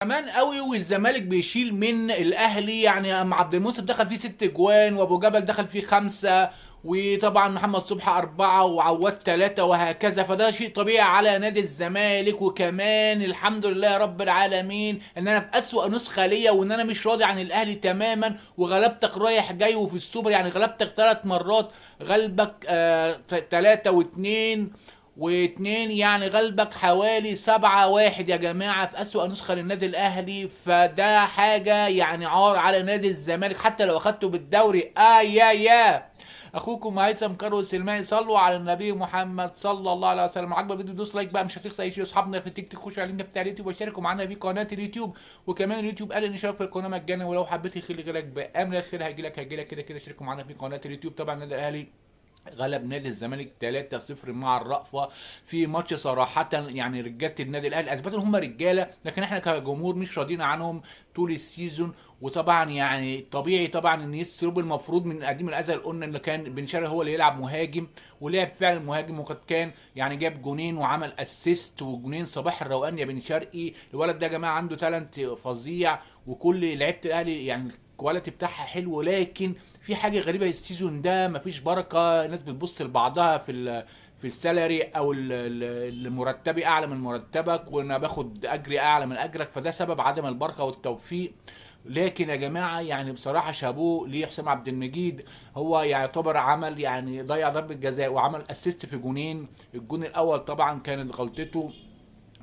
كمان قوي، والزمالك بيشيل من الاهلي. يعني اما عبد المنصف دخل فيه 6 جوان، وابو جبل دخل فيه 5، وطبعا محمد صبحي 4، وعواد 3، وهكذا. فده شيء طبيعي على نادي الزمالك. وكمان الحمد لله رب العالمين ان انا في اسوأ نسخة ليا، وان انا مش راضي عن الاهلي تماما، وغلبتك رايح جاي. وفي السوبر يعني غلبتك 3 مرات، غلبك 3 و2 واتنين، يعني غلبك حوالي 7-1 يا جماعة في أسوأ نسخة للنادي الأهلي. فده حاجة يعني عار على نادي الزمالك، حتى لو أخدته بالدوري. يا أخوكم هيثم كارو سلماني. صلوا على النبي محمد صلى الله عليه وسلم. عجبك الفيديو دوس لايك بقى، مش هتخسر أي شيء. أصحابنا في التيك توك خشوا على اللينك بتاع اليوتيوب واشتركوا معانا في قناة اليوتيوب. وكمان اليوتيوب قال إن اشتراك في القناة مجانا، ولو حبيت يخلي غيرك بأمر الخير هيجيلك كده كده. اشتركوا معانا في قناة اليوتيوب. طبعا النادي الأهلي غلب نادي الزمالك 3-0 مع الرأفة في ماتش. صراحة يعني رجالة النادي الأهلي أثبتوا إن هم رجالة، لكن إحنا كجمهور مش راضيين عنهم طول السيزون. وطبعا يعني طبيعي طبعا ان يسرب المفروض من قديم الازل قلنا ان كان بن شرقي هو اللي يلعب مهاجم، ولعب فعلا مهاجم. وقد كان يعني جاب جونين وعمل اسيست وجونين. صباح الروقان يا بن شرقي. الولد ده يا جماعه عنده تالنت فظيع، وكل لعيبه الاهلي يعني الكواليتي بتاعها حلو. لكن في حاجه غريبه السيزون ده، مفيش بركه. الناس بتبص لبعضها في السالري، او المرتبي اعلى من مرتبك، وانا باخد اجري اعلى من اجرك. فده سبب عدم البركه والتوفيق. لكن يا جماعه يعني بصراحه شابوه ليه حسام عبد المجيد. هو يعتبر عمل يعني ضيع ضربه جزاء وعمل اسيست في جونين. الجون الاول طبعا كانت غلطته،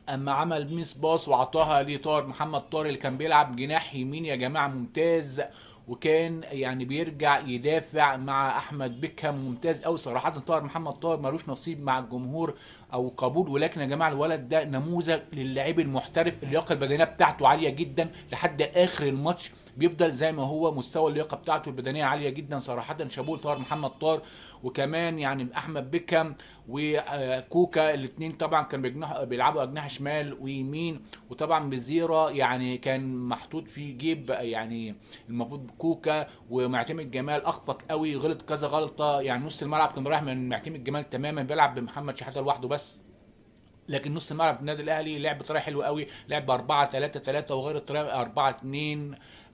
اما عمل ميس باص وعطاها لطاهر محمد طاهر اللي كان بيلعب جناح يمين يا جماعه ممتاز. وكان يعني بيرجع يدافع مع احمد بيكهام ممتاز قوي. صراحه طاهر محمد طاهر ملوش نصيب مع الجمهور او قبول، ولكن يا جماعه الولد ده نموذج للاعب المحترف. اللياقه البدنيه بتاعته عاليه جدا لحد اخر الماتش، بيفضل زي ما هو. مستوى اللياقه بتاعته البدنيه عاليه جدا صراحه. شابوه طاهر محمد طاهر. وكمان يعني احمد بيكهام وكوكا الاثنين طبعا كانوا بيلعبوا اجنحه شمال ويمين. وطبعا بزيرا يعني كان محطوط في جيب يعني المفروض كوكا. ومعتمد جمال اخفق قوي، غلط كذا غلطه. يعني نص الملعب كان رايح من معتمد جمال تماما، بيلعب بمحمد شحاته لوحده بس. لكن نص الملعب في النادي الاهلي لعب بطريقه حلوه قوي. لعب ب 4-3-3 وغير الطريقه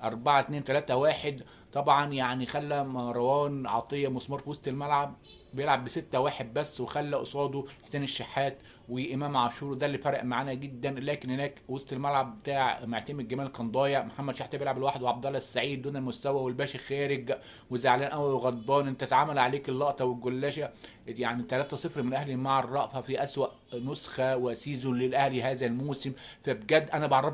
4-2-3-1. طبعا يعني خلى مروان عطيه مسمار في وسط الملعب بيلعب ب6-1 بس، وخلى قصاده حسين الشحات وامام عاشور. ده اللي فرق معانا جدا. لكن هناك وسط الملعب بتاع معتمد جمال كان ضايع. محمد شحات بيلعب لوحده، وعبد الله السعيد دون المستوى، والباشا خارج وزعلان قوي وغضبان. انت اتعمل عليك اللقطه والجلاشه. يعني 3-0 من الاهلي مع الرأفة في اسوأ نسخه وسيزون للاهلي هذا الموسم. فبجد انا بعرفك